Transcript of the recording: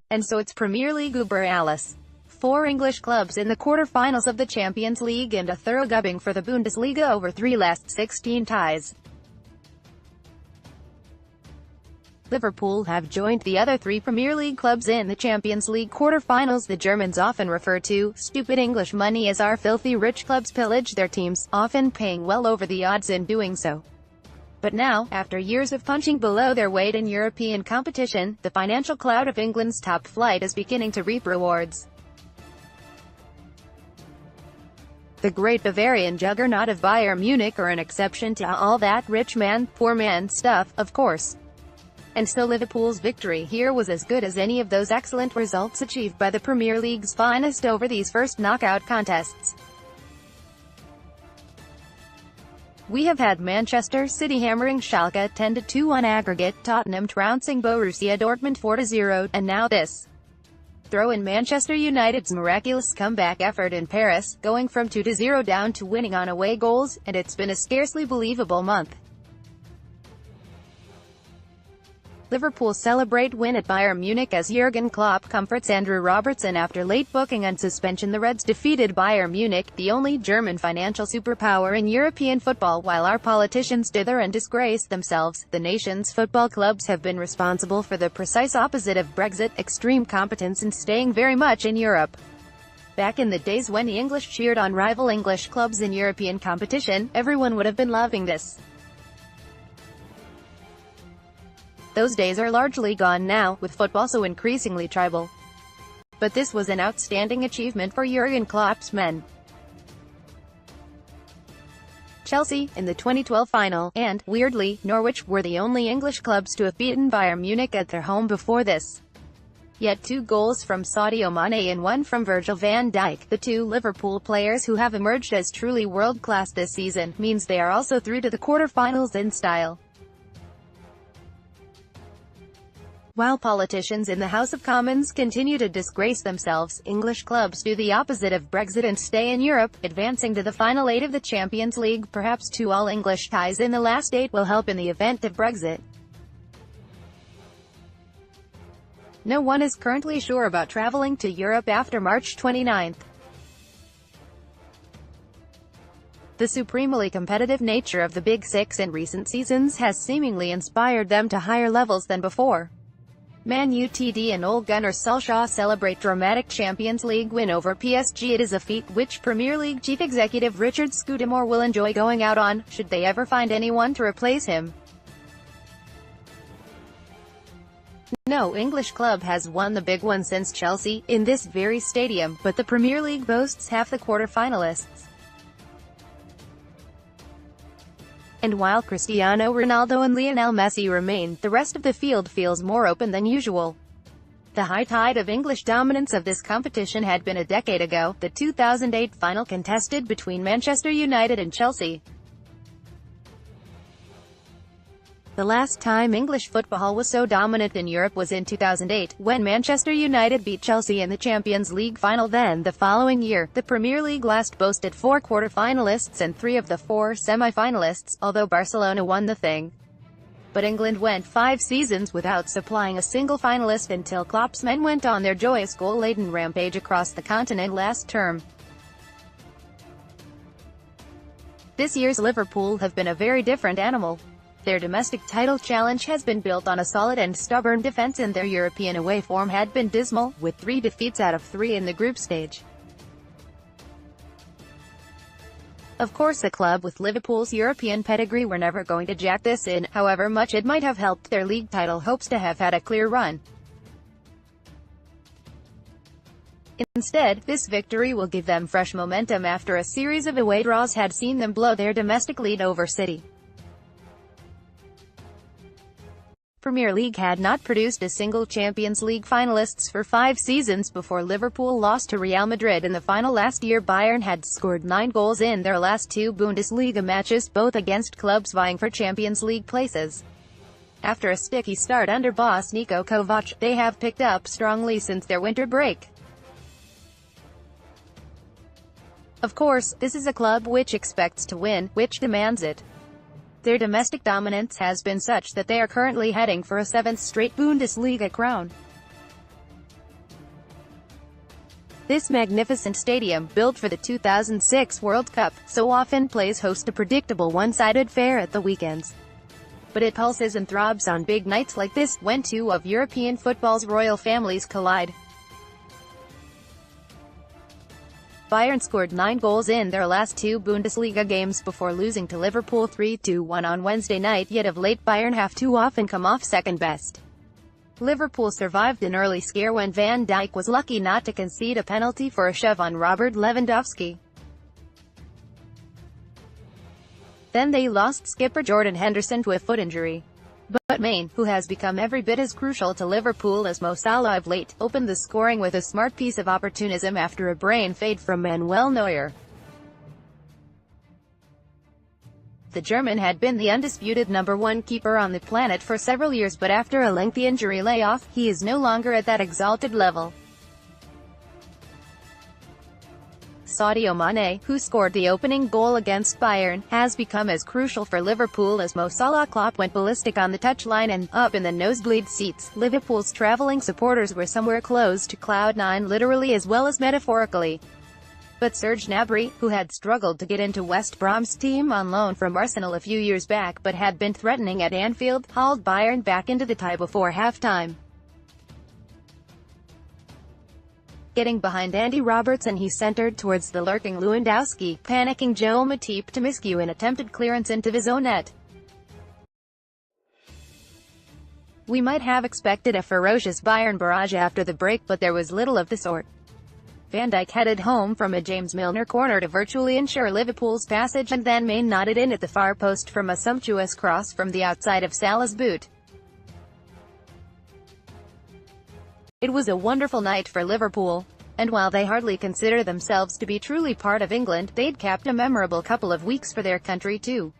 And so it's Premier League Uber Alice. 4 English clubs in the quarter-finals of the Champions League and a thorough gubbing for the Bundesliga over 3 last 16 ties. Liverpool have joined the other 3 Premier League clubs in the Champions League quarter-finals. The Germans often refer to stupid English money as our filthy rich clubs pillage their teams, often paying well over the odds in doing so. But now, after years of punching below their weight in European competition, the financial clout of England's top flight is beginning to reap rewards. The great Bavarian juggernaut of Bayern Munich are an exception to all that rich man, poor man stuff, of course. And so Liverpool's victory here was as good as any of those excellent results achieved by the Premier League's finest over these first knockout contests. We have had Manchester City hammering Schalke 10-2 on aggregate, Tottenham trouncing Borussia Dortmund 4-0, and now this. Throw in Manchester United's miraculous comeback effort in Paris, going from 2-0 down to winning on away goals, and it's been a scarcely believable month. Liverpool celebrate win at Bayern Munich as Jurgen Klopp comforts Andrew Robertson after late booking and suspension. The Reds defeated Bayern Munich, the only German financial superpower in European football, while our politicians dither and disgrace themselves. The nation's football clubs have been responsible for the precise opposite of Brexit, extreme competence and staying very much in Europe. Back in the days when the English cheered on rival English clubs in European competition, everyone would have been loving this. Those days are largely gone now, with football so increasingly tribal. But this was an outstanding achievement for Jurgen Klopp's men. Chelsea, in the 2012 final, and, weirdly, Norwich were the only English clubs to have beaten Bayern Munich at their home before this. Yet 2 goals from Sadio Mane and 1 from Virgil van Dijk, the 2 Liverpool players who have emerged as truly world-class this season, means they are also through to the quarter-finals in style. While politicians in the House of Commons continue to disgrace themselves, English clubs do the opposite of Brexit and stay in Europe, advancing to the final 8 of the Champions League. Perhaps 2 all-English ties in the last 8 will help in the event of Brexit. No one is currently sure about traveling to Europe after March 29. The supremely competitive nature of the Big Six in recent seasons has seemingly inspired them to higher levels than before. ManUtd and Ole Gunnar Solskjaer celebrate dramatic Champions League win over PSG. It is a feat which Premier League chief executive Richard Scudamore will enjoy going out on, should they ever find anyone to replace him. No English club has won the big one since Chelsea, in this very stadium, but the Premier League boasts half the quarter-finalists. And while Cristiano Ronaldo and Lionel Messi remain, the rest of the field feels more open than usual. The high tide of English dominance of this competition had been a decade ago, the 2008 final contested between Manchester United and Chelsea. The last time English football was so dominant in Europe was in 2008, when Manchester United beat Chelsea in the Champions League final. Then, the following year, the Premier League last boasted 4 quarter-finalists and 3 of the 4 semi-finalists, although Barcelona won the thing. But England went 5 seasons without supplying a single finalist until Klopp's men went on their joyous goal-laden rampage across the continent last term. This year's Liverpool have been a very different animal. Their domestic title challenge has been built on a solid and stubborn defense, and their European away form had been dismal, with 3 defeats out of 3 in the group stage. Of course, a club with Liverpool's European pedigree were never going to jack this in, however much it might have helped their league title hopes to have had a clear run. Instead, this victory will give them fresh momentum after a series of away draws had seen them blow their domestic lead over City. Premier League had not produced a single Champions League finalists for 5 seasons before Liverpool lost to Real Madrid in the final last year. Bayern had scored 9 goals in their last 2 Bundesliga matches, both against clubs vying for Champions League places. After a sticky start under boss Niko Kovac, they have picked up strongly since their winter break. Of course, this is a club which expects to win, which demands it. Their domestic dominance has been such that they are currently heading for a 7th straight Bundesliga crown. This magnificent stadium, built for the 2006 World Cup, so often plays host to predictable one-sided fare at the weekends. But it pulses and throbs on big nights like this, when two of European football's royal families collide. Bayern scored 9 goals in their last 2 Bundesliga games before losing to Liverpool 3-1 on Wednesday night, yet of late Bayern have too often come off second best. Liverpool survived an early scare when Van Dijk was lucky not to concede a penalty for a shove on Robert Lewandowski. Then they lost skipper Jordan Henderson to a foot injury. But Mane, who has become every bit as crucial to Liverpool as Mo Salah of late, opened the scoring with a smart piece of opportunism after a brain fade from Manuel Neuer. The German had been the undisputed #1 keeper on the planet for several years, but after a lengthy injury layoff, he is no longer at that exalted level. Sadio Mane, who scored the opening goal against Bayern, has become as crucial for Liverpool as Mo Salah. Klopp went ballistic on the touchline and, up in the nosebleed seats, Liverpool's travelling supporters were somewhere close to cloud 9 literally as well as metaphorically. But Serge Gnabry, who had struggled to get into West Brom's team on loan from Arsenal a few years back but had been threatening at Anfield, hauled Bayern back into the tie before half-time. Getting behind Andy Robertson, he centered towards the lurking Lewandowski, panicking Joel Matip to miscue an attempted clearance into his own net. We might have expected a ferocious Bayern barrage after the break, but there was little of the sort. Van Dijk headed home from a James Milner corner to virtually ensure Liverpool's passage, and then Mane nodded in at the far post from a sumptuous cross from the outside of Salah's boot. It was a wonderful night for Liverpool, and while they hardly consider themselves to be truly part of England, they'd capped a memorable couple of weeks for their country too.